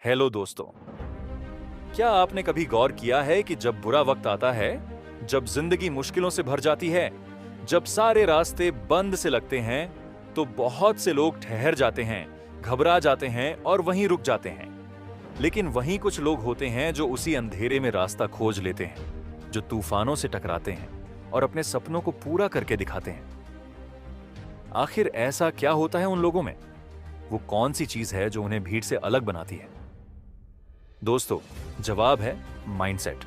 Hello दोस्तों। क्या आपने कभी गौर किया है कि जब बुरा वक्त आता है, जब जिंदगी मुश्किलों से भर जाती है, जब सारे रास्ते बंद से लगते हैं, तो बहुत से लोग ठहर जाते हैं, घबरा जाते हैं और वहीं रुक जाते हैं। लेकिन वहीं कुछ लोग होते हैं जो उसी अंधेरे में रास्ता खोज लेते हैं, जो तूफानों से टकराते हैं और अपने सपनों को पूरा करके दिखाते हैं। आखिर ऐसा क्या होता है उन लोगों में? वो कौन सी चीज है जो उन्हें भीड़ से अलग बनाती है? दोस्तों, जवाब है माइंडसेट।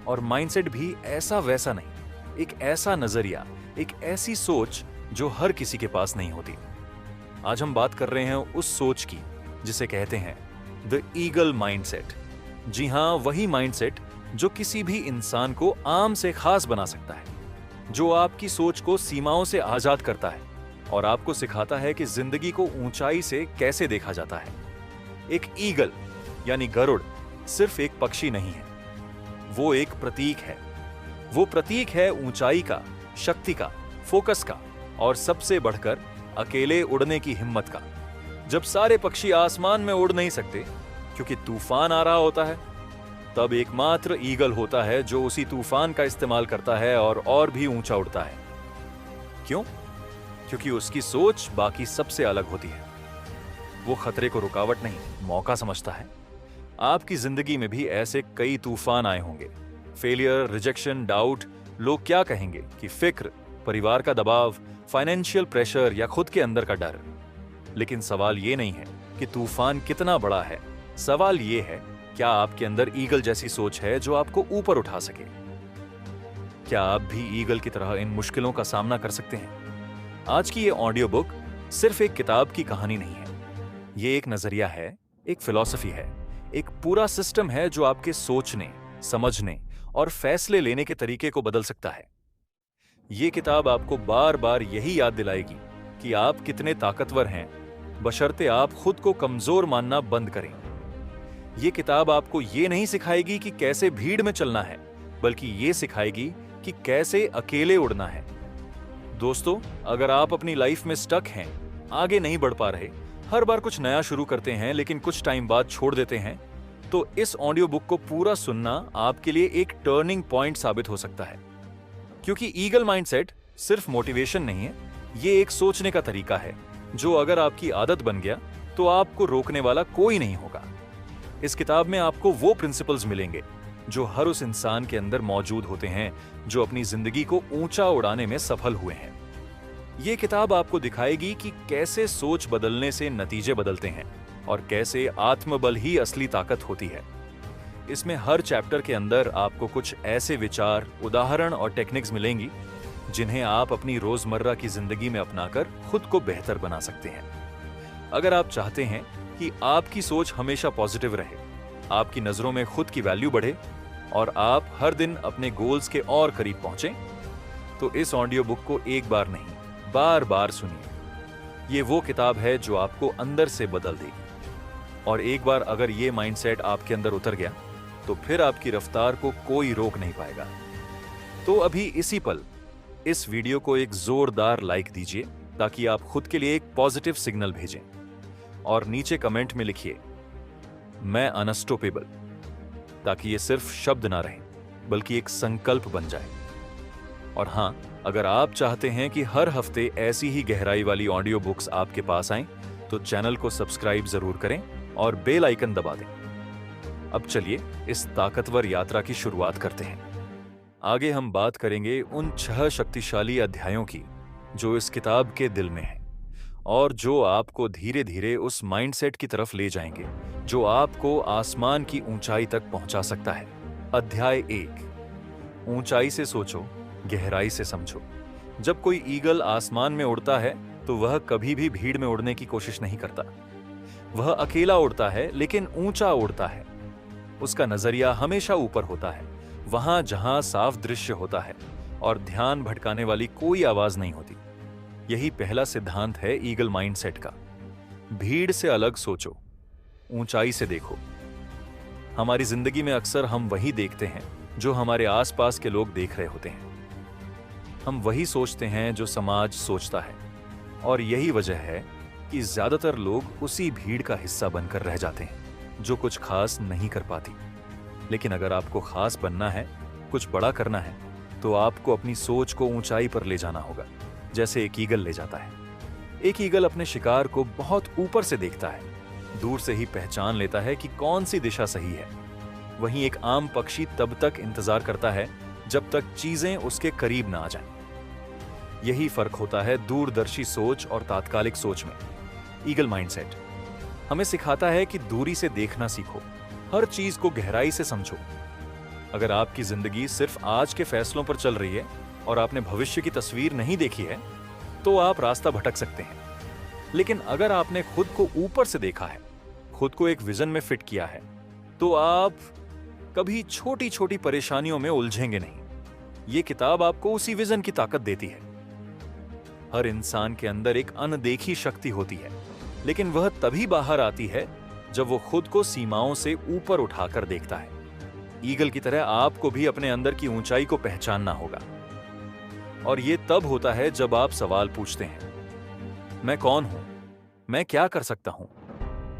और माइंडसेट भी ऐसा वैसा नहीं, एक ऐसा नजरिया, एक ऐसी सोच जो हर किसी के पास नहीं होती। आज हम बात कर रहे हैं उस सोच की जिसे कहते हैं द ईगल माइंडसेट। जी हां, वही माइंडसेट जो किसी भी इंसान को आम से खास बना सकता है, जो आपकी सोच को सीमाओं से आजाद करता है और आपको सिखाता है कि जिंदगी को ऊंचाई से कैसे देखा जाता है। एक ईगल यानी गरुड़ सिर्फ एक पक्षी नहीं है, वो एक प्रतीक है। वो प्रतीक है ऊंचाई का, शक्ति का, फोकस का और सबसे बढ़कर अकेले उड़ने की हिम्मत का। जब सारे पक्षी आसमान में उड़ नहीं सकते क्योंकि तूफान आ रहा होता है, तब एकमात्र ईगल होता है जो उसी तूफान का इस्तेमाल करता है और भी ऊंचा उड़ता है। क्यों? क्योंकि उसकी सोच बाकी सबसे अलग होती है। वो खतरे को रुकावट नहीं, मौका समझता है। आपकी जिंदगी में भी ऐसे कई तूफान आए होंगे। फेलियर, रिजेक्शन, डाउट, लोग क्या कहेंगे कि फिक्र, परिवार का दबाव, फाइनेंशियल प्रेशर या खुद के अंदर का डर। लेकिन सवाल ये नहीं है कि तूफान कितना बड़ा है। सवाल ये है, क्या आपके अंदर ईगल जैसी सोच है जो आपको ऊपर उठा सके? क्या आप भी ईगल की तरह इन मुश्किलों का सामना कर सकते हैं? आज की ये ऑडियो बुक सिर्फ एक किताब की कहानी नहीं है। ये एक नजरिया है, एक फिलॉसफी है, एक पूरा सिस्टम है जो आपके सोचने, समझने और फैसले लेने के तरीके को बदल सकता है। ये किताब आपको बार बार यही याद दिलाएगी कि आप कितने ताकतवर हैं, बशर्ते आप खुद को कमजोर मानना बंद करें। ये किताब आपको ये नहीं सिखाएगी कि कैसे भीड़ में चलना है, बल्कि ये सिखाएगी कि कैसे अकेले उड़ना है। दोस्तों, अगर आप अपनी लाइफ में स्टक हैं, आगे नहीं बढ़ पा रहे, हर बार कुछ नया शुरू करते हैं लेकिन कुछ टाइम बाद छोड़ देते हैं, तो इस ऑडियो बुक को पूरा सुनना आपके लिए एक टर्निंग पॉइंट साबित हो सकता है। क्योंकि ईगल माइंडसेट सिर्फ मोटिवेशन नहीं है, ये एक सोचने का तरीका है जो अगर आपकी आदत बन गया तो आपको रोकने वाला कोई नहीं होगा। इस किताब में आपको वो प्रिंसिपल्स मिलेंगे जो हर उस इंसान के अंदर मौजूद होते हैं जो अपनी जिंदगी को ऊंचा उड़ाने में सफल हुए हैं। ये किताब आपको दिखाएगी कि कैसे सोच बदलने से नतीजे बदलते हैं और कैसे आत्मबल ही असली ताकत होती है। इसमें हर चैप्टर के अंदर आपको कुछ ऐसे विचार, उदाहरण और टेक्निक्स मिलेंगी जिन्हें आप अपनी रोजमर्रा की जिंदगी में अपनाकर खुद को बेहतर बना सकते हैं। अगर आप चाहते हैं कि आपकी सोच हमेशा पॉजिटिव रहे, आपकी नजरों में खुद की वैल्यू बढ़े और आप हर दिन अपने गोल्स के और करीब पहुंचें, तो इस ऑडियो बुक को एक बार नहीं, बार बार सुनिए। ये वो किताब है जो आपको अंदर से बदल देगी। और एक बार अगर ये माइंडसेट आपके अंदर उतर गया, तो फिर आपकी रफ्तार को कोई रोक नहीं पाएगा। तो अभी इसी पल इस वीडियो को एक जोरदार लाइक दीजिए ताकि आप खुद के लिए एक पॉजिटिव सिग्नल भेजें। और नीचे कमेंट में लिखिए, मैं अनस्टॉपेबल, ताकि ये सिर्फ शब्द ना रहे बल्कि एक संकल्प बन जाए। और हां, अगर आप चाहते हैं कि हर हफ्ते ऐसी ही गहराई वाली ऑडियो बुक्स आपके पास आएं, तो चैनल को सब्सक्राइब जरूर करें और बेल आइकन दबा दें। अब चलिए इस ताकतवर यात्रा की शुरुआत करते हैं। आगे हम बात करेंगे उन 6 शक्तिशाली अध्यायों की जो इस किताब के दिल में है और जो आपको धीरे धीरे उस माइंडसेट की तरफ ले जाएंगे जो आपको आसमान की ऊंचाई तक पहुंचा सकता है। अध्याय 1, ऊंचाई से सोचो, गहराई से समझो। जब कोई ईगल आसमान में उड़ता है तो वह कभी भी भीड़ में उड़ने की कोशिश नहीं करता। वह अकेला उड़ता है लेकिन ऊंचा उड़ता है। उसका नजरिया हमेशा ऊपर होता है, वहां जहां साफ दृश्य होता है और ध्यान भटकाने वाली कोई आवाज नहीं होती। यही पहला सिद्धांत है ईगल माइंडसेट का। भीड़ से अलग सोचो, ऊंचाई से देखो। हमारी जिंदगी में अक्सर हम वही देखते हैं जो हमारे आसपास के लोग देख रहे होते हैं। हम वही सोचते हैं जो समाज सोचता है और यही वजह है कि ज्यादातर लोग उसी भीड़ का हिस्सा बनकर रह जाते हैं। जो कुछ खास नहीं कर पाती। लेकिन अगर आपको खास बनना है, कुछ बड़ा करना है, तो आपको अपनी सोच को ऊंचाई पर ले जाना होगा, जैसे एक ईगल ले जाता है। एक ईगल अपने शिकार को बहुत ऊपर से देखता है, दूर से ही पहचान लेता है कि कौन सी दिशा सही है। वहीं एक आम पक्षी तब तक इंतजार करता है जब तक चीजें उसके करीब ना आ जाएं। यही फर्क होता है दूरदर्शी सोच और तात्कालिक सोच में। ईगल माइंडसेट हमें सिखाता है कि दूरी से देखना सीखो, हर चीज को गहराई से समझो। अगर आपकी जिंदगी सिर्फ आज के फैसलों पर चल रही है और आपने भविष्य की तस्वीर नहीं देखी है, तो आप रास्ता भटक सकते हैं। लेकिन अगर आपने खुद को ऊपर से देखा है, खुद को एक विजन में फिट किया है, तो आप कभी छोटी छोटी परेशानियों में उलझेंगे नहीं। यह किताब आपको उसी विजन की ताकत देती है। हर इंसान के अंदर एक अनदेखी शक्ति होती है, लेकिन वह तभी बाहर आती है जब वो खुद को सीमाओं से ऊपर उठाकर देखता है। ईगल की तरह आपको भी अपने अंदर की ऊंचाई को पहचानना होगा। और यह तब होता है जब आप सवाल पूछते हैं, मैं कौन हूं? मैं क्या कर सकता हूं?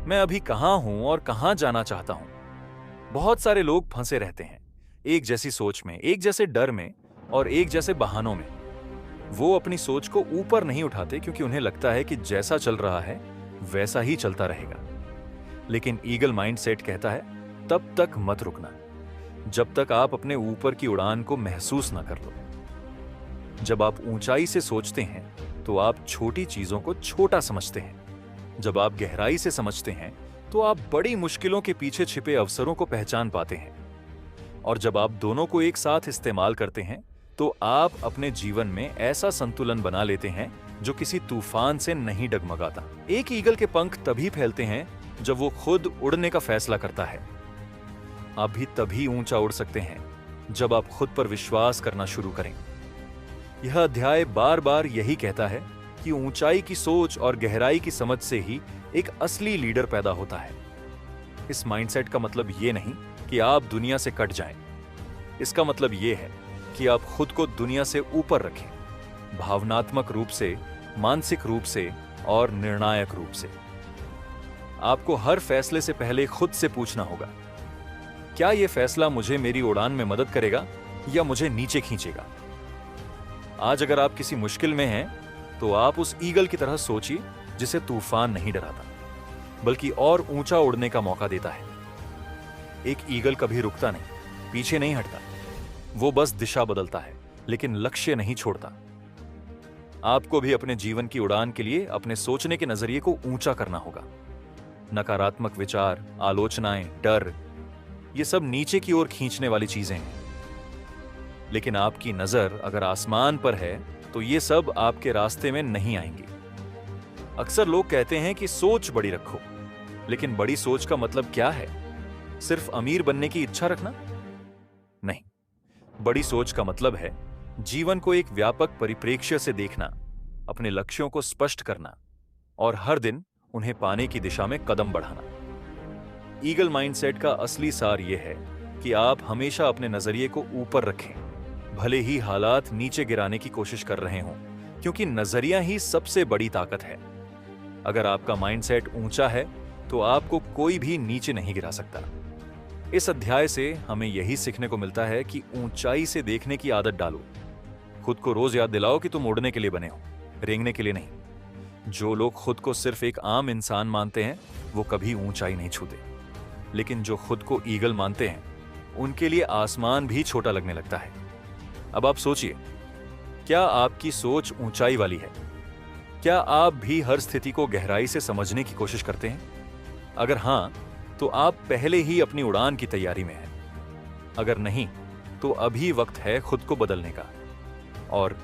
मैं अभी कहां हूं और कहां जाना चाहता हूं? बहुत सारे लोग फंसे रहते हैं, एक जैसी सोच में, एक जैसे डर में और एक जैसे बहानों में। वो अपनी सोच को ऊपर नहीं उठाते क्योंकि उन्हें लगता है कि जैसा चल रहा है वैसा ही चलता रहेगा। लेकिन ईगल माइंडसेट कहता है, तब तक मत रुकना जब तक आप अपने ऊपर की उड़ान को महसूस ना कर लो। जब आप ऊंचाई से सोचते हैं तो आप छोटी चीजों को छोटा समझते हैं। जब आप गहराई से समझते हैं तो आप बड़ी मुश्किलों के पीछे छिपे अवसरों को पहचान पाते हैं। और जब आप दोनों को एक साथ इस्तेमाल करते हैं तो आप अपने जीवन में ऐसा संतुलन बना लेते हैं जो किसी तूफान से नहीं डगमगाता। एक ईगल के पंख तभी फैलते हैं जब वो खुद उड़ने का फैसला करता है। आप भी तभी ऊंचा उड़ सकते हैं जब आप खुद पर विश्वास करना शुरू करें। यह अध्याय बार बार यही कहता है कि ऊंचाई की सोच और गहराई की समझ से ही एक असली लीडर पैदा होता है। इस माइंडसेट का मतलब ये नहीं कि आप दुनिया से कट जाएं। इसका मतलब ये है कि आप खुद को दुनिया से ऊपर रखें, भावनात्मक रूप से, मानसिक रूप से और निर्णायक रूप से। आपको हर फैसले से पहले खुद से पूछना होगा, क्या यह फैसला मुझे मेरी उड़ान में मदद करेगा या मुझे नीचे खींचेगा? आज अगर आप किसी मुश्किल में हैं, तो आप उस ईगल की तरह सोचिए जिसे तूफान नहीं डराता, बल्कि और ऊंचा उड़ने का मौका देता है। एक ईगल कभी रुकता नहीं, पीछे नहीं हटता, वो बस दिशा बदलता है, लेकिन लक्ष्य नहीं छोड़ता। आपको भी अपने जीवन की उड़ान के लिए अपने सोचने के नजरिए को ऊंचा करना होगा। नकारात्मक विचार, आलोचनाएं, डर, ये सब नीचे की ओर खींचने वाली चीजें हैं। लेकिन आपकी नजर अगर आसमान पर है तो ये सब आपके रास्ते में नहीं आएंगे। अक्सर लोग कहते हैं कि सोच बड़ी रखो, लेकिन बड़ी सोच का मतलब क्या है? सिर्फ अमीर बनने की इच्छा रखना? नहीं, बड़ी सोच का मतलब है जीवन को एक व्यापक परिप्रेक्ष्य से देखना, अपने लक्ष्यों को स्पष्ट करना और हर दिन उन्हें पाने की दिशा में कदम बढ़ाना। ईगल माइंडसेट का असली सार यह है कि आप हमेशा अपने नजरिए को ऊपर रखें, भले ही हालात नीचे गिराने की कोशिश कर रहे हों, क्योंकि नजरिया ही सबसे बड़ी ताकत है। अगर आपका माइंडसेट ऊंचा है तो आपको कोई भी नीचे नहीं गिरा सकता। इस अध्याय से हमें यही सीखने को मिलता है कि ऊंचाई से देखने की आदत डालो। खुद को रोज याद दिलाओ कि तुम उड़ने के लिए बने हो, रेंगने के लिए नहीं। जो लोग खुद को सिर्फ एक आम इंसान मानते हैं वो कभी ऊंचाई नहीं छूते, लेकिन जो खुद को ईगल मानते हैं उनके लिए आसमान भी छोटा लगने लगता है। अब आप सोचिए, क्या आपकी सोच ऊंचाई वाली है? क्या आप भी हर स्थिति को गहराई से समझने की कोशिश करते हैं? अगर हां, तो आप पहले ही अपनी उड़ान की तैयारी में हैं। अगर नहीं, तो अभी वक्त है खुद को बदलने का और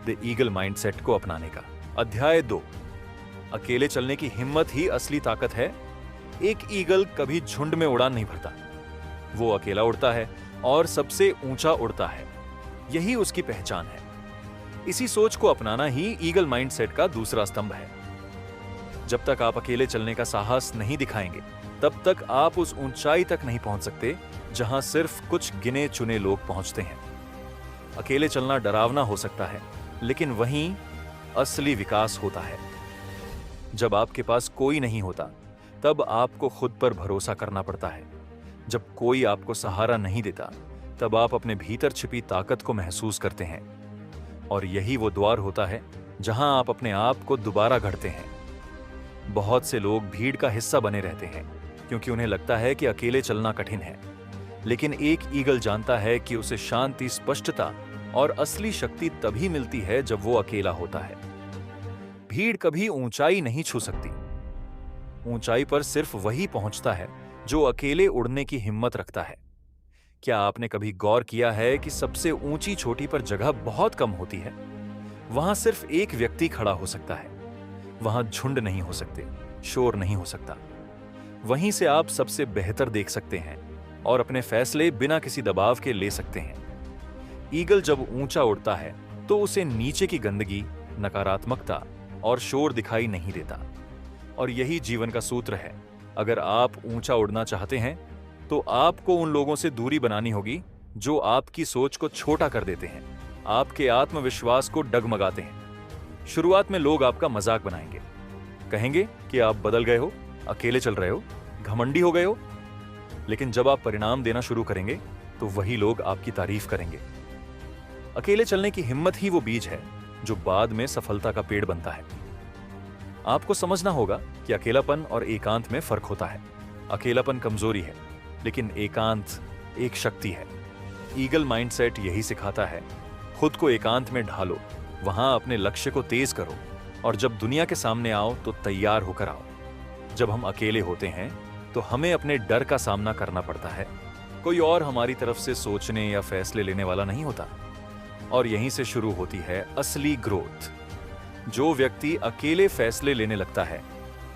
द ईगल माइंडसेट को अपनाने का। अध्याय 2, अकेले चलने की हिम्मत ही असली ताकत है। एक ईगल कभी झुंड में उड़ान नहीं भरता, वो अकेला उड़ता है और सबसे ऊंचा उड़ता है। यही उसकी पहचान है। इसी सोच को अपनाना ही ईगल माइंडसेट का दूसरा स्तंभ है। जब तक आप अकेले चलने का साहस नहीं दिखाएंगे, तब तक आप उस ऊंचाई तक नहीं पहुंच सकते जहां सिर्फ कुछ गिने चुने लोग पहुंचते हैं। अकेले चलना डरावना हो सकता है, लेकिन वहीं असली विकास होता है। जब आपके पास कोई नहीं होता, तब आपको खुद पर भरोसा करना पड़ता है। जब कोई आपको सहारा नहीं देता, तब आप अपने भीतर छिपी ताकत को महसूस करते हैं। और यही वो द्वार होता है जहां आप अपने आप को दोबारा गढ़ते हैं। बहुत से लोग भीड़ का हिस्सा बने रहते हैं क्योंकि उन्हें लगता है कि अकेले चलना कठिन है। लेकिन एक ईगल जानता है कि उसे शांति, स्पष्टता और असली शक्ति तभी मिलती है जब वो अकेला होता है। भीड़ कभी ऊंचाई नहीं छू सकती। ऊंचाई पर सिर्फ वही पहुंचता है जो अकेले उड़ने की हिम्मत रखता है। क्या आपने कभी गौर किया है कि सबसे ऊंची चोटी पर जगह बहुत कम होती है? वहां सिर्फ एक व्यक्ति खड़ा हो सकता है। वहां झुंड नहीं हो सकते, शोर नहीं हो सकता। वहीं से आप सबसे बेहतर देख सकते हैं और अपने फैसले बिना किसी दबाव के ले सकते हैं। ईगल जब ऊंचा उड़ता है तो उसे नीचे की गंदगी, नकारात्मकता और शोर दिखाई नहीं देता। और यही जीवन का सूत्र है। अगर आप ऊंचा उड़ना चाहते हैं तो आपको उन लोगों से दूरी बनानी होगी जो आपकी सोच को छोटा कर देते हैं, आपके आत्मविश्वास को डगमगाते हैं। शुरुआत में लोग आपका मजाक बनाएंगे, कहेंगे कि आप बदल गए हो, अकेले चल रहे हो, घमंडी हो गए हो। लेकिन जब आप परिणाम देना शुरू करेंगे तो वही लोग आपकी तारीफ करेंगे। अकेले चलने की हिम्मत ही वो बीज है जो बाद में सफलता का पेड़ बनता है। आपको समझना होगा कि अकेलापन और एकांत में फर्क होता है। अकेलापन कमजोरी है, लेकिन एकांत एक शक्ति है। ईगल माइंडसेट यही सिखाता है। खुद को एकांत में ढालो, वहां अपने लक्ष्य को तेज करो और जब दुनिया के सामने आओ तो तैयार होकर आओ। जब हम अकेले होते हैं तो हमें अपने डर का सामना करना पड़ता है। कोई और हमारी तरफ से सोचने या फैसले लेने वाला नहीं होता। और यहीं से शुरू होती है असली ग्रोथ। जो व्यक्ति अकेले फैसले लेने लगता है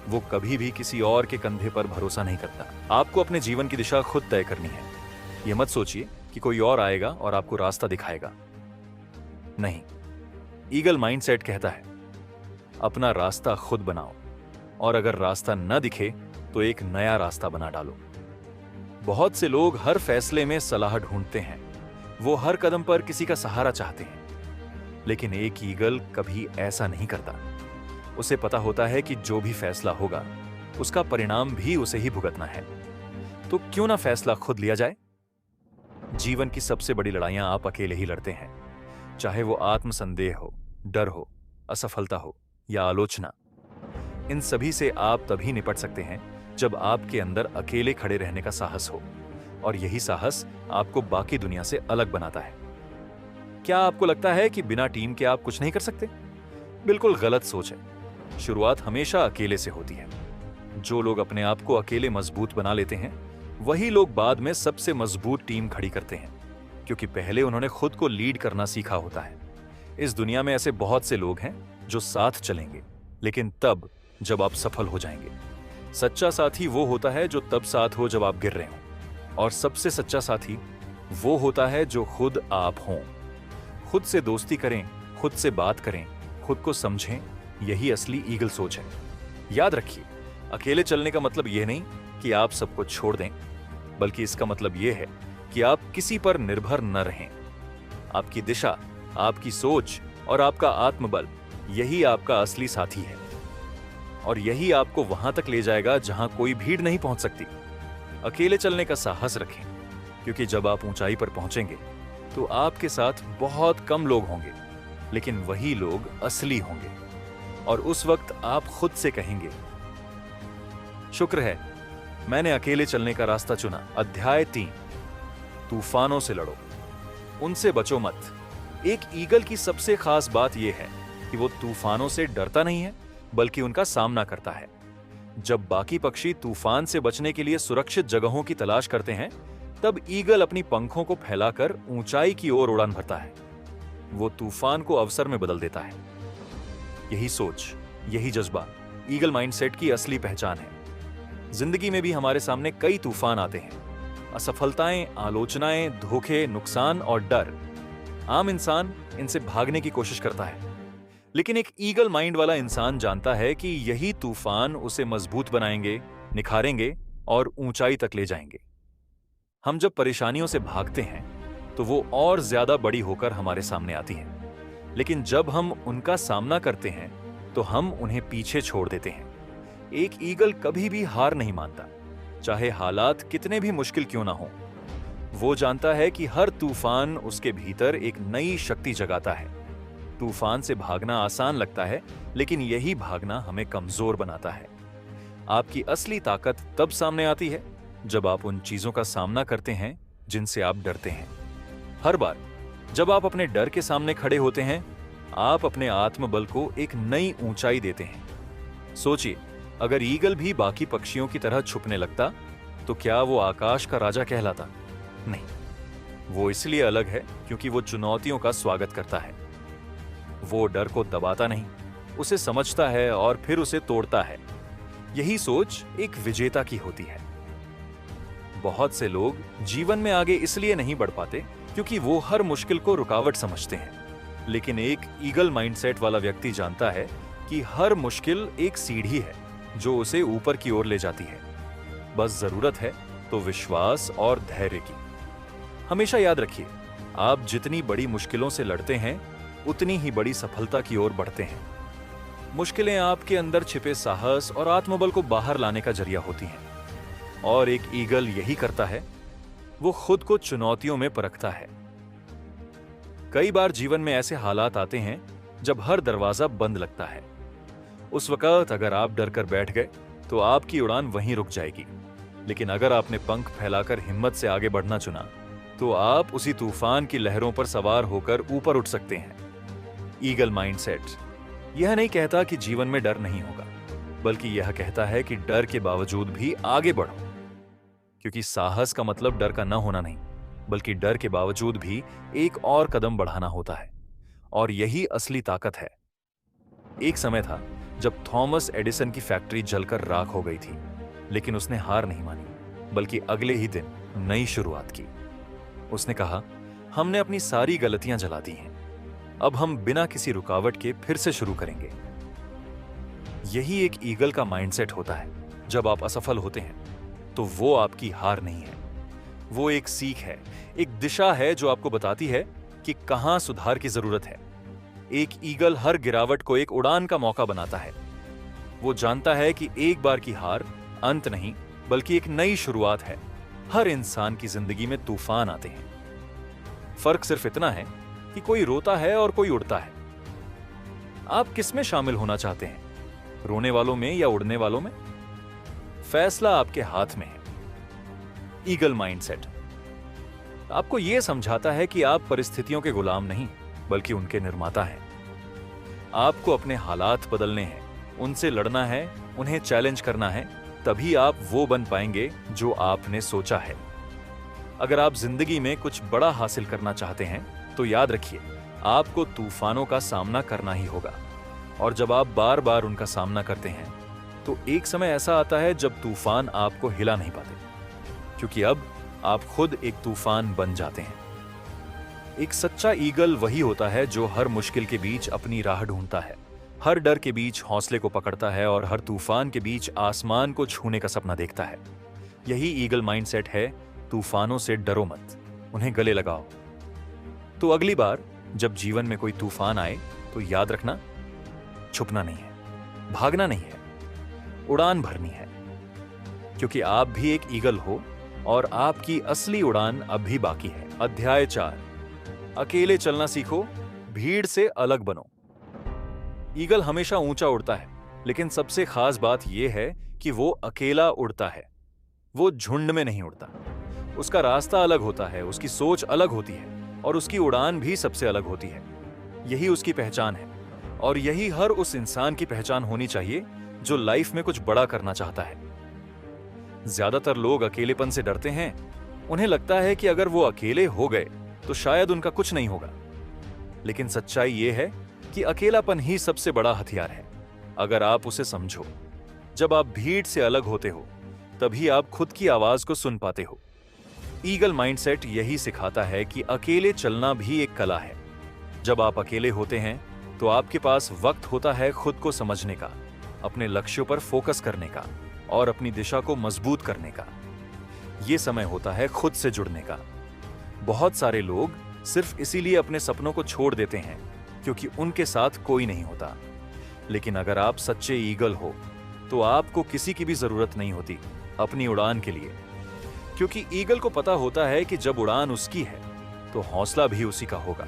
वो कभी भी किसी और के कंधे पर भरोसा नहीं करता। आपको अपने जीवन की दिशा खुद तय करनी है। यह मत सोचिए कि कोई और आएगा और आपको रास्ता दिखाएगा। नहीं, ईगल माइंडसेट कहता है अपना रास्ता खुद बनाओ और अगर रास्ता न दिखे तो एक नया रास्ता बना डालो। बहुत से लोग हर फैसले में सलाह ढूंढते हैं। वो हर कदम पर किसी का सहारा चाहते हैं। लेकिन एक ईगल कभी ऐसा नहीं करता। उसे पता होता है कि जो भी फैसला होगा उसका परिणाम भी उसे ही भुगतना है। तो क्यों ना फैसला खुद लिया जाए? जीवन की सबसे बड़ी लड़ाइयां आप अकेले ही लड़ते हैं, चाहे वो आत्मसंदेह हो, डर हो, असफलता हो या आलोचना। इन सभी से आप तभी निपट सकते हैं जब आपके अंदर अकेले खड़े रहने का साहस हो। और यही साहस आपको बाकी दुनिया से अलग बनाता है। क्या आपको लगता है कि बिना टीम के आप कुछ नहीं कर सकते? बिल्कुल गलत सोच है। शुरुआत हमेशा अकेले से होती है। जो लोग अपने आप को अकेले मजबूत बना लेते हैं वही लोग बाद में सबसे मजबूत टीम खड़ी करते हैं, क्योंकि पहले उन्होंने खुद को लीड करना सीखा होता है। इस दुनिया में ऐसे बहुत से लोग हैं जो साथ चलेंगे, लेकिन तब जब आप सफल हो जाएंगे। सच्चा साथी वो होता है जो तब साथ हो जब आप गिर रहे हो, और सबसे सच्चा साथी वो होता है जो खुद आप हों। खुद से दोस्ती करें, खुद से बात करें, खुद को समझें। यही असली ईगल सोच है। याद रखिए, अकेले चलने का मतलब यह नहीं कि आप सबको छोड़ दें, बल्कि इसका मतलब यह है कि आप किसी पर निर्भर न रहें। आपकी दिशा, आपकी सोच और आपका आत्मबल, यही आपका असली साथी है। और यही आपको वहां तक ले जाएगा जहां कोई भीड़ नहीं पहुंच सकती। अकेले चलने का साहस रखें, क्योंकि जब आप ऊंचाई पर पहुंचेंगे तो आपके साथ बहुत कम लोग होंगे, लेकिन वही लोग असली होंगे। और उस वक्त आप खुद से कहेंगे, शुक्र है मैंने अकेले चलने का रास्ता चुना। अध्याय 3, तूफानों से लड़ो, उनसे बचो मत। एक ईगल की सबसे खास बात यह है कि वो तूफानों से डरता नहीं है, बल्कि उनका सामना करता है। जब बाकी पक्षी तूफान से बचने के लिए सुरक्षित जगहों की तलाश करते हैं, तब ईगल अपनी पंखों को फैलाकर ऊंचाई की ओर उड़ान भरता है। वो तूफान को अवसर में बदल देता है। यही सोच, यही जज्बा ईगल माइंडसेट की असली पहचान है। जिंदगी में भी हमारे सामने कई तूफान आते हैं। असफलताएं, आलोचनाएं, धोखे, नुकसान और डर। आम इंसान इनसे भागने की कोशिश करता है, लेकिन एक ईगल माइंड वाला इंसान जानता है कि यही तूफान उसे मजबूत बनाएंगे, निखारेंगे और ऊंचाई तक ले जाएंगे। हम जब परेशानियों से भागते हैं तो वो और ज्यादा बड़ी होकर हमारे सामने आती हैं, लेकिन जब हम उनका सामना करते हैं तो हम उन्हें पीछे छोड़ देते हैं। एक ईगल कभी भी हार नहीं मानता, चाहे हालात कितने भी मुश्किल क्यों ना हो। वो जानता है कि हर तूफान उसके भीतर एक नई शक्ति जगाता है। तूफान से भागना आसान लगता है, लेकिन यही भागना हमें कमजोर बनाता है। आपकी असली ताकत तब सामने आती है जब आप उन चीजों का सामना करते हैं जिनसे आप डरते हैं। हर बार जब आप अपने डर के सामने खड़े होते हैं, आप अपने आत्मबल को एक नई ऊंचाई देते हैं। सोचिए, अगर ईगल भी बाकी पक्षियों की तरह छुपने लगता, तो क्या वो आकाश का राजा कहलाता? नहीं, वो इसलिए अलग है क्योंकि वो चुनौतियों का स्वागत करता है। वो डर को दबाता नहीं, उसे समझता है और फिर उसे तोड़ता है। यही सोच एक विजेता की होती है। बहुत से लोग जीवन में आगे इसलिए नहीं बढ़ पाते क्योंकि वो हर मुश्किल को रुकावट समझते हैं, लेकिन एक ईगल माइंडसेट वाला व्यक्ति जानता है कि हर मुश्किल एक सीढ़ी है जो उसे ऊपर की ओर ले जाती है। बस जरूरत है तो विश्वास और धैर्य की। हमेशा याद रखिए, आप जितनी बड़ी मुश्किलों से लड़ते हैं, उतनी ही बड़ी सफलता की ओर बढ़ते हैं। मुश्किलें आपके अंदर छिपे साहस और आत्मबल को बाहर लाने का जरिया होती हैं, और एक ईगल यही करता है। वो खुद को चुनौतियों में परखता है। कई बार जीवन में ऐसे हालात आते हैं जब हर दरवाजा बंद लगता है। उस वक्त अगर आप डर कर बैठ गए तो आपकी उड़ान वहीं रुक जाएगी, लेकिन अगर आपने पंख फैलाकर हिम्मत से आगे बढ़ना चुना तो आप उसी तूफान की लहरों पर सवार होकर ऊपर उठ सकते हैं। ईगल माइंडसेट यह नहीं कहता कि जीवन में डर नहीं होगा, बल्कि यह कहता है कि डर के बावजूद भी आगे बढ़ो, क्योंकि साहस का मतलब डर का न होना नहीं, बल्कि डर के बावजूद भी एक और कदम बढ़ाना होता है, और यही असली ताकत है। एक समय था जब थॉमस एडिसन की फैक्ट्री जलकर राख हो गई थी, लेकिन उसने हार नहीं मानी, बल्कि अगले ही दिन नई शुरुआत की। उसने कहा, हमने अपनी सारी गलतियां जला दी हैं, अब हम बिना किसी रुकावट के फिर से शुरू करेंगे। यही एक ईगल का माइंडसेट होता है। जब आप असफल होते हैं तो वो आपकी हार नहीं है, वो एक सीख है, एक दिशा है जो आपको बताती है कि कहां सुधार की जरूरत है। एक ईगल हर गिरावट को एक उड़ान का मौका बनाता है। वो जानता है कि एक बार की हार अंत नहीं, बल्कि एक नई शुरुआत है। हर इंसान की जिंदगी में तूफान आते हैं। फर्क सिर्फ इतना है कि कोई रोता है और कोई उड़ता है। आप किस में शामिल होना चाहते हैं, रोने वालों में या उड़ने वालों में? फैसला आपके हाथ में है। ईगल माइंडसेट आपको यह समझाता है कि आप परिस्थितियों के गुलाम नहीं, बल्कि उनके निर्माता हैं। आपको अपने हालात बदलने हैं, उनसे लड़ना है, उन्हें चैलेंज करना है, तभी आप वो बन पाएंगे जो आपने सोचा है। अगर आप जिंदगी में कुछ बड़ा हासिल करना चाहते हैं तो याद रखिए, आपको तूफानों का सामना करना ही होगा। और जब आप बार बार उनका सामना करते हैं तो एक समय ऐसा आता है जब तूफान आपको हिला नहीं पाते, क्योंकि अब आप खुद एक तूफान बन जाते हैं। एक सच्चा ईगल वही होता है जो हर मुश्किल के बीच अपनी राह ढूंढता है, हर डर के बीच हौसले को पकड़ता है और हर तूफान के बीच आसमान को छूने का सपना देखता है। यही ईगल माइंडसेट है, तूफानों से डरो मत, उन्हें गले लगाओ। तो अगली बार जब जीवन में कोई तूफान आए तो याद रखना, छुपना नहीं है, भागना नहीं है, उड़ान भरनी है, क्योंकि आप भी एक ईगल हो और आपकी असली उड़ान अब भी बाकी है। अध्याय 4, अकेले चलना सीखो, भीड़ से अलग बनो। ईगल हमेशा ऊंचा उड़ता है, लेकिन सबसे खास बात यह है कि वो अकेला उड़ता है। वो झुंड में नहीं उड़ता। उसका रास्ता अलग होता है, उसकी सोच अलग होती है और उसकी उड़ान भी सबसे अलग होती है। यही उसकी पहचान है, और यही हर उस इंसान की पहचान होनी चाहिए जो लाइफ में कुछ बड़ा करना चाहता है। ज्यादातर लोग अकेलेपन से डरते हैं। उन्हें लगता है कि अगर वो अकेले हो गए तो शायद उनका कुछ नहीं होगा। लेकिन सच्चाई ये है कि अकेलापन ही सबसे बड़ा हथियार है, अगर आप उसे समझो। जब आप भीड़ से अलग होते हो, तभी आप खुद की आवाज को सुन पाते हो। ईगल माइंडसेट यही सिखाता है कि अकेले चलना भी एक कला है। जब आप अकेले होते हैं तो आपके पास वक्त होता है खुद को समझने का, अपने लक्ष्यों पर फोकस करने का और अपनी दिशा को मजबूत करने का। यह समय होता है खुद से जुड़ने का। बहुत सारे लोग सिर्फ इसीलिए अपने सपनों को छोड़ देते हैं क्योंकि उनके साथ कोई नहीं होता। लेकिन अगर आप सच्चे ईगल हो तो आपको किसी की भी जरूरत नहीं होती अपनी उड़ान के लिए, क्योंकि ईगल को पता होता है कि जब उड़ान उसकी है तो हौसला भी उसी का होगा।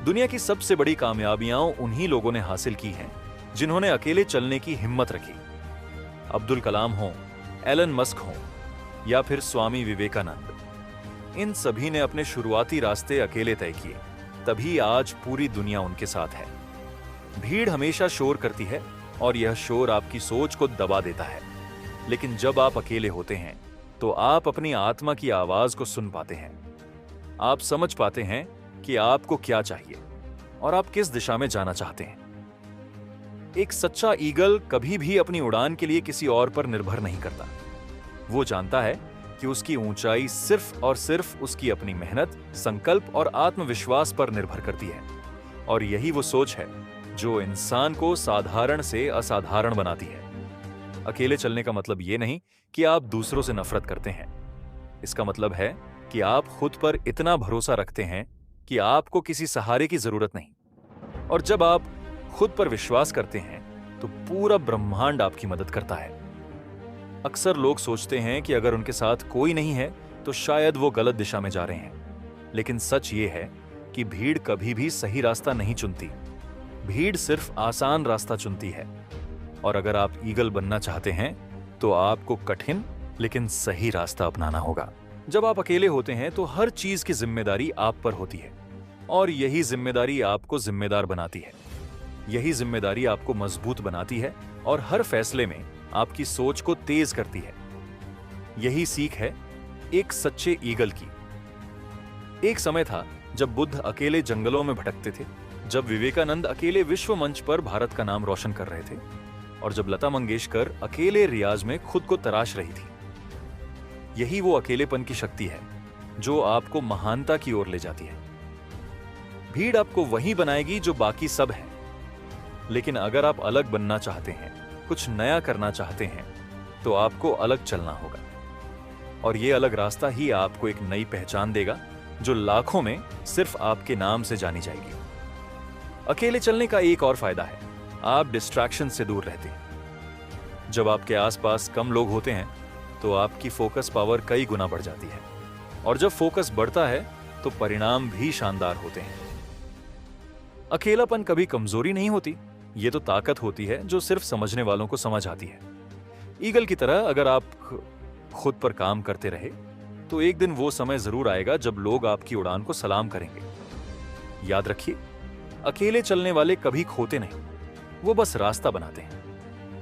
दुनिया की सबसे बड़ी कामयाबियां उन्हीं लोगों ने हासिल की हैं जिन्होंने अकेले चलने की हिम्मत रखी। अब्दुल कलाम हो, एलन मस्क हो या फिर स्वामी विवेकानंद, इन सभी ने अपने शुरुआती रास्ते अकेले तय किए, तभी आज पूरी दुनिया उनके साथ है। भीड़ हमेशा शोर करती है और यह शोर आपकी सोच को दबा देता है, लेकिन जब आप अकेले होते हैं तो आप अपनी आत्मा की आवाज को सुन पाते हैं। आप समझ पाते हैं कि आपको क्या चाहिए और आप किस दिशा में जाना चाहते हैं। एक सच्चा ईगल कभी भी अपनी उड़ान के लिए किसी और पर निर्भर नहीं करता। वो जानता है कि उसकी ऊंचाई सिर्फ और सिर्फ उसकी अपनी मेहनत, संकल्प और आत्मविश्वास पर निर्भर करती है। और यही वो सोच है जो इंसान को साधारण से असाधारण बनाती है। अकेले चलने का मतलब ये नहीं कि आप दूसरों से नफरत करते हैं। इसका मतलब है कि आप खुद पर इतना भरोसा रखते हैं कि आपको किसी सहारे की जरूरत नहीं। और जब आप खुद पर विश्वास करते हैं तो पूरा ब्रह्मांड आपकी मदद करता है। अक्सर लोग सोचते हैं कि अगर उनके साथ कोई नहीं है तो शायद वो गलत दिशा में जा रहे हैं, लेकिन सच ये है कि भीड़ कभी भी सही रास्ता नहीं चुनती। भीड़ सिर्फ आसान रास्ता चुनती है। और अगर आप ईगल बनना चाहते हैं तो आपको कठिन लेकिन सही रास्ता अपनाना होगा। जब आप अकेले होते हैं तो हर चीज की जिम्मेदारी आप पर होती है, और यही जिम्मेदारी आपको जिम्मेदार बनाती है। यही जिम्मेदारी आपको मजबूत बनाती है और हर फैसले में आपकी सोच को तेज करती है। यही सीख है एक सच्चे ईगल की। एक समय था जब बुद्ध अकेले जंगलों में भटकते थे, जब विवेकानंद अकेले विश्व मंच पर भारत का नाम रोशन कर रहे थे, और जब लता मंगेशकर अकेले रियाज में खुद को तराश रही थी। यही वो अकेलेपन की शक्ति है जो आपको महानता की ओर ले जाती है। भीड़ आपको वही बनाएगी जो बाकी सब है, लेकिन अगर आप अलग बनना चाहते हैं, कुछ नया करना चाहते हैं, तो आपको अलग चलना होगा। और ये अलग रास्ता ही आपको एक नई पहचान देगा जो लाखों में सिर्फ आपके नाम से जानी जाएगी। अकेले चलने का एक और फायदा है, आप डिस्ट्रैक्शन से दूर रहते हैं। जब आपके आसपास कम लोग होते हैं तो आपकी फोकस पावर कई गुना बढ़ जाती है, और जब फोकस बढ़ता है तो परिणाम भी शानदार होते हैं। अकेलापन कभी कमजोरी नहीं होती, ये तो ताकत होती है जो सिर्फ समझने वालों को समझ आती है। ईगल की तरह अगर आप खुद पर काम करते रहे तो एक दिन वो समय जरूर आएगा जब लोग आपकी उड़ान को सलाम करेंगे। याद रखिए, अकेले चलने वाले कभी खोते नहीं, वो बस रास्ता बनाते हैं।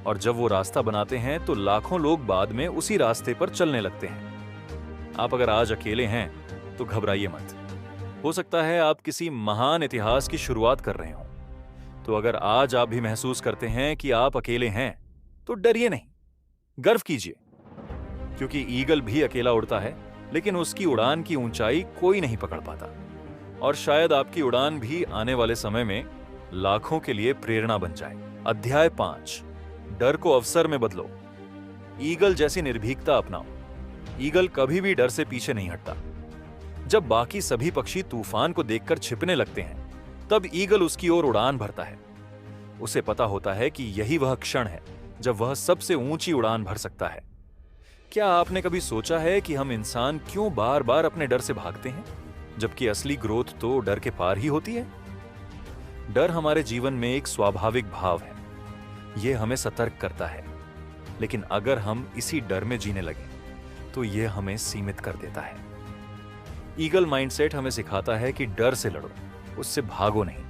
और जब वो रास्ता बनाते हैं तो लाखों लोग बाद में उसी रास्ते पर चलने लगते हैं। आप अगर आज अकेले हैं तो घबराइए मत। हो सकता है आप किसी महान इतिहास की शुरुआत कर रहे हो। तो अगर आज आप भी महसूस करते हैं कि आप अकेले हैं तो डरिए नहीं, गर्व कीजिए, क्योंकि ईगल भी अकेला उड़ता है, लेकिन उसकी उड़ान की ऊंचाई कोई नहीं पकड़ पाता। और शायद आपकी उड़ान भी आने वाले समय में लाखों के लिए प्रेरणा बन जाए। अध्याय 5, डर को अवसर में बदलो। ईगल जैसी निर्भीकता अपनाओ। ईगल कभी भी डर से पीछे नहीं हटता। जब बाकी सभी पक्षी तूफान को देखकर छिपने लगते हैं, तब ईगल उसकी ओर उड़ान भरता है। उसे पता होता है कि यही वह क्षण है जब वह सबसे ऊंची उड़ान भर सकता है। क्या आपने कभी सोचा है कि हम इंसान क्यों बार बार अपने डर से भागते हैं, जबकि असली ग्रोथ तो डर के पार ही होती है? डर हमारे जीवन में एक स्वाभाविक भाव है। यह हमें सतर्क करता है, लेकिन अगर हम इसी डर में जीने लगे तो यह हमें सीमित कर देता है। ईगल माइंडसेट हमें सिखाता है कि डर से लड़ो, उससे भागो नहीं,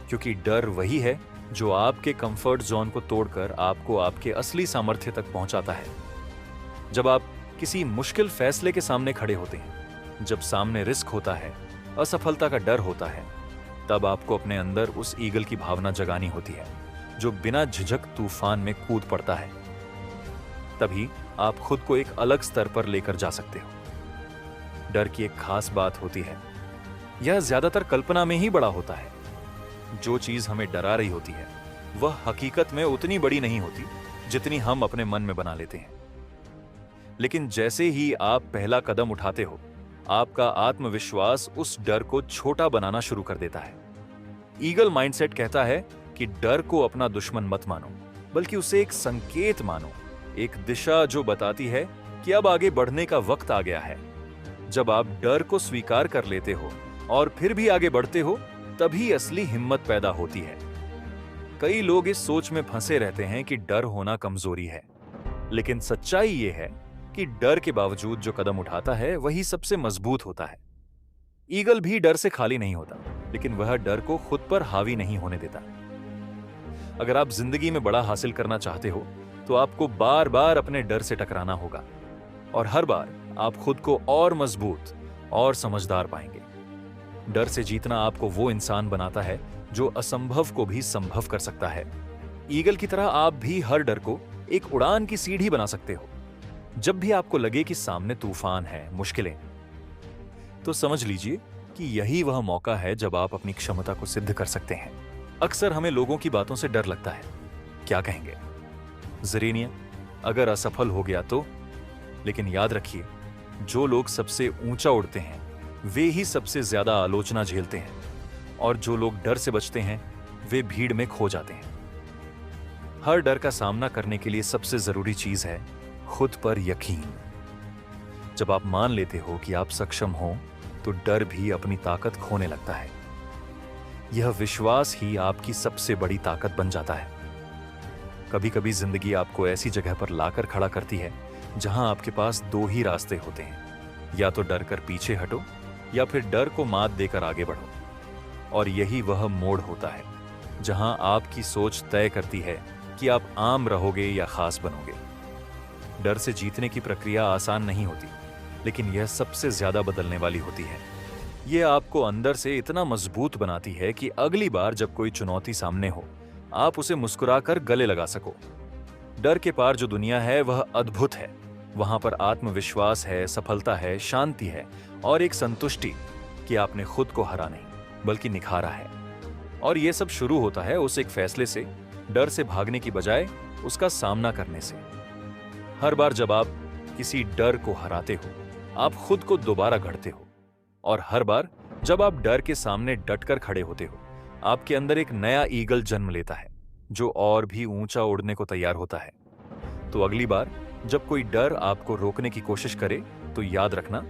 क्योंकि डर वही है जो आपके कंफर्ट जोन को तोड़कर आपको आपके असली सामर्थ्य तक पहुंचाता है। जब आप किसी मुश्किल फैसले के सामने खड़े होते हैं, जब सामने रिस्क होता है, असफलता का डर होता है, तब आपको अपने अंदर उस ईगल की भावना जगानी होती है जो बिना झिझक तूफान में कूद पड़ता है। तभी आप खुद को एक अलग स्तर पर लेकर जा सकते हो। डर की एक खास बात होती है, यह ज्यादातर कल्पना में ही बड़ा होता है। जो चीज हमें डरा रही होती है वह हकीकत में उतनी बड़ी नहीं होती जितनी हम अपने मन में बना लेते हैं। लेकिन जैसे ही आप पहला कदम उठाते हो, आपका आत्मविश्वास उस डर को छोटा बनाना शुरू कर देता है। ईगल माइंडसेट कहता है कि डर को अपना दुश्मन मत मानो, बल्कि उसे एक संकेत मानो, एक दिशा जो बताती है कि अब आगे बढ़ने का वक्त आ गया है। जब आप डर को स्वीकार कर लेते हो और फिर भी आगे बढ़ते हो, तभी असली हिम्मत पैदा होती है। कई लोग इस सोच में फंसे रहते हैं कि डर होना कमजोरी है, लेकिन सच्चाई यह है कि डर के बावजूद जो कदम उठाता है वही सबसे मजबूत होता है। ईगल भी डर से खाली नहीं होता, लेकिन वह डर को खुद पर हावी नहीं होने देता। अगर आप जिंदगी में बड़ा हासिल करना चाहते हो तो आपको बार बार अपने डर से टकराना होगा, और हर बार आप खुद को और मजबूत और समझदार पाएंगे। डर से जीतना आपको वो इंसान बनाता है जो असंभव को भी संभव कर सकता है। ईगल की तरह आप भी हर डर को एक उड़ान की सीढ़ी बना सकते हो। जब भी आपको लगे कि सामने तूफान है, मुश्किलें, तो समझ लीजिए कि यही वह मौका है जब आप अपनी क्षमता को सिद्ध कर सकते हैं। अक्सर हमें लोगों की बातों से डर लगता है, क्या कहेंगे, ज़रीनिया अगर असफल हो गया तो। लेकिन याद रखिए, जो लोग सबसे ऊंचा उड़ते हैं वे ही सबसे ज्यादा आलोचना झेलते हैं, और जो लोग डर से बचते हैं वे भीड़ में खो जाते हैं। हर डर का सामना करने के लिए सबसे जरूरी चीज है खुद पर यकीन। जब आप मान लेते हो कि आप सक्षम हो, तो डर भी अपनी ताकत खोने लगता है। यह विश्वास ही आपकी सबसे बड़ी ताकत बन जाता है। कभी कभी जिंदगी आपको ऐसी जगह पर लाकर खड़ा करती है जहां आपके पास दो ही रास्ते होते हैं, या तो डर कर पीछे हटो या फिर डर को मात देकर आगे बढ़ो। और यही वह मोड़ होता है जहां आपकी सोच तय करती है कि आप आम रहोगे या खास बनोगे। डर से जीतने की प्रक्रिया आसान नहीं होती, लेकिन यह सबसे ज्यादा बदलने वाली होती है। यह आपको अंदर से इतना मजबूत बनाती है कि अगली बार जब कोई चुनौती सामने हो, आप उसे मुस्कुराकर गले लगा सको। डर के पार जो दुनिया है वह अद्भुत है। वहां पर आत्मविश्वास है, सफलता है, शांति है और एक संतुष्टि कि आपने खुद को हरा नहीं बल्कि निखारा है। और यह सब शुरू होता है उस एक फैसले से, डर से भागने की बजाय उसका सामना करने से। हर बार जब आप किसी डर को हराते हो, आप खुद को दोबारा गढ़ते हो, और हर बार जब आप डर के सामने डटकर खड़े होते हो, आपके अंदर एक नया ईगल जन्म लेता है जो और भी ऊंचा उड़ने को तैयार होता है। तो अगली बार जब कोई डर आपको रोकने की कोशिश करे, तो याद रखना,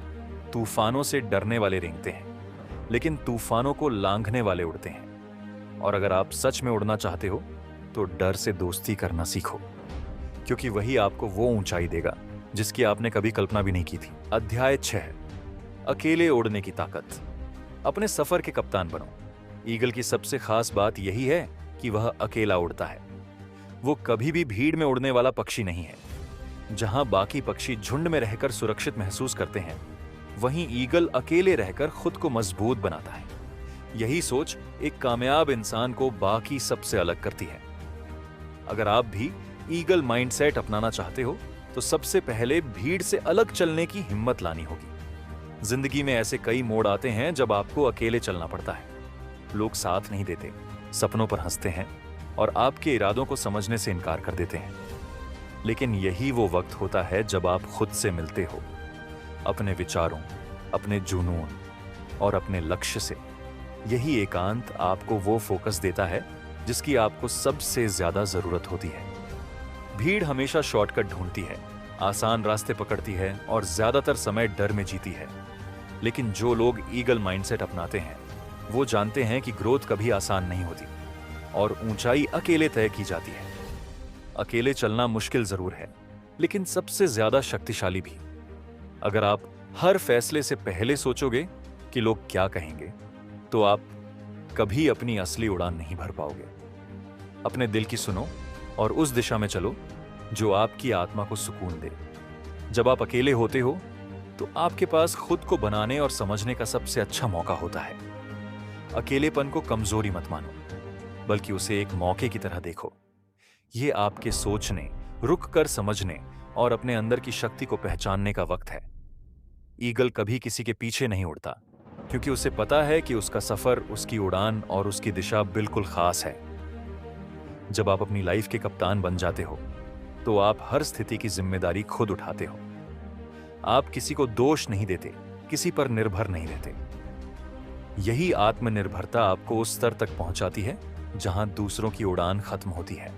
तूफानों से डरने वाले रेंगते हैं, लेकिन तूफानों को लांघने वाले उड़ते हैं। और अगर आप सच में उड़ना चाहते हो तो डर से दोस्ती करना सीखो, क्योंकि वही आपको वो ऊंचाई देगा जिसकी आपने कभी कल्पना भी नहीं की थी। अध्याय 6, अकेले उड़ने की ताकत। अपने सफर के कप्तान बनो। ईगल की सबसे खास बात यही है कि वह अकेला उड़ता है। वो कभी भी भीड़ में उड़ने वाला पक्षी नहीं है। जहां बाकी पक्षी झुंड में रहकर सुरक्षित महसूस करते हैं, वहीं ईगल अकेले रहकर खुद को मजबूत बनाता है। यही सोच एक कामयाब इंसान को बाकी सबसे अलग करती है। अगर आप भी ईगल माइंडसेट अपनाना चाहते हो, तो सबसे पहले भीड़ से अलग चलने की हिम्मत लानी होगी। जिंदगी में ऐसे कई मोड़ आते हैं जब आपको अकेले चलना पड़ता है। लोग साथ नहीं देते, सपनों पर हंसते हैं और आपके इरादों को समझने से इनकार कर देते हैं। लेकिन यही वो वक्त होता है जब आप खुद से मिलते हो, अपने विचारों, अपने जुनून और अपने लक्ष्य से। यही एकांत आपको वो फोकस देता है जिसकी आपको सबसे ज्यादा जरूरत होती है। भीड़ हमेशा शॉर्टकट ढूंढती है, आसान रास्ते पकड़ती है और ज्यादातर समय डर में जीती है। लेकिन जो लोग ईगल माइंडसेट अपनाते हैं, वो जानते हैं कि ग्रोथ कभी आसान नहीं होती और ऊंचाई अकेले तय की जाती है। अकेले चलना मुश्किल जरूर है, लेकिन सबसे ज्यादा शक्तिशाली भी। अगर आप हर फैसले से पहले सोचोगे कि लोग क्या कहेंगे, तो आप कभी अपनी असली उड़ान नहीं भर पाओगे। अपने दिल की सुनो और उस दिशा में चलो जो आपकी आत्मा को सुकून दे। जब आप अकेले होते हो, तो आपके पास खुद को बनाने और समझने का सबसे अच्छा मौका होता है। अकेलेपन को कमजोरी मत मानो, बल्कि उसे एक मौके की तरह देखो। यह आपके सोचने, रुक कर समझने और अपने अंदर की शक्ति को पहचानने का वक्त है। ईगल कभी किसी के पीछे नहीं उड़ता, क्योंकि उसे पता है कि उसका सफर, उसकी उड़ान और उसकी दिशा बिल्कुल खास है। जब आप अपनी लाइफ के कप्तान बन जाते हो, तो आप हर स्थिति की जिम्मेदारी खुद उठाते हो। आप किसी को दोष नहीं देते, किसी पर निर्भर नहीं रहते। यही आत्मनिर्भरता आपको उस स्तर तक पहुंचाती है जहां दूसरों की उड़ान खत्म होती है।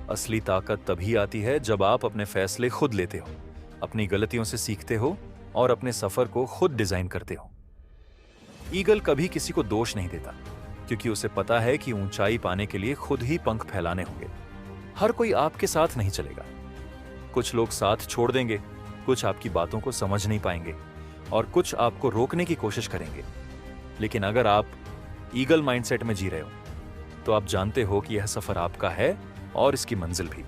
असली ताकत तभी आती है जब आप अपने फैसले खुद लेते हो, अपनी गलतियों से सीखते हो और अपने सफर को खुद डिजाइन करते हो। ईगल कभी किसी को दोष नहीं देता, क्योंकि उसे पता है कि ऊंचाई पाने के लिए खुद ही पंख फैलाने होंगे। हर कोई आपके साथ नहीं चलेगा। कुछ लोग साथ छोड़ देंगे, कुछ आपकी बातों को समझ नहीं पाएंगे और कुछ आपको रोकने की कोशिश करेंगे। लेकिन अगर आप ईगल माइंडसेट में जी रहे हो, तो आप जानते हो कि यह सफर आपका है और इसकी मंजिल भी।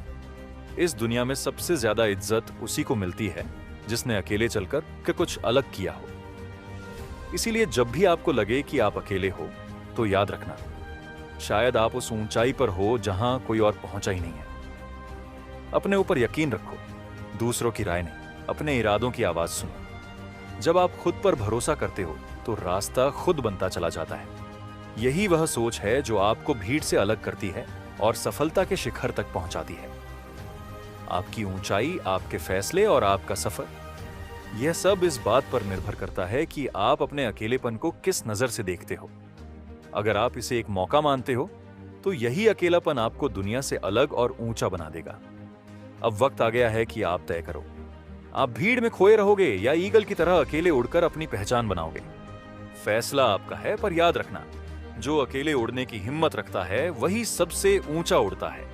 इस दुनिया में सबसे ज्यादा इज्जत उसी को मिलती है जिसने अकेले चलकर के कुछ अलग किया हो। इसीलिए जब भी आपको लगे कि आप अकेले हो, तो याद रखना, शायद आप उस ऊंचाई पर हो जहां कोई और पहुंचा ही नहीं है। अपने ऊपर यकीन रखो, दूसरों की राय नहीं, अपने इरादों की आवाज सुनो। जब आप खुद पर भरोसा करते हो तो रास्ता खुद बनता चला जाता है। यही वह सोच है जो आपको भीड़ से अलग करती है और सफलता के शिखर तक पहुंचाती है। आपकी ऊंचाई, आपके फैसले और आपका सफर, यह सब इस बात पर निर्भर करता है कि आप अपने अकेलेपन को किस नजर से देखते हो। अगर आप इसे एक मौका मानते हो, तो यही अकेलापन आपको दुनिया से अलग और ऊंचा बना देगा। अब वक्त आ गया है कि आप तय करो, आप भीड़ में खोए रहोगे या ईगल की तरह अकेले उड़कर अपनी पहचान बनाओगे। फैसला आपका है, पर याद रखना, जो अकेले उड़ने की हिम्मत रखता है वही सबसे ऊंचा उड़ता है।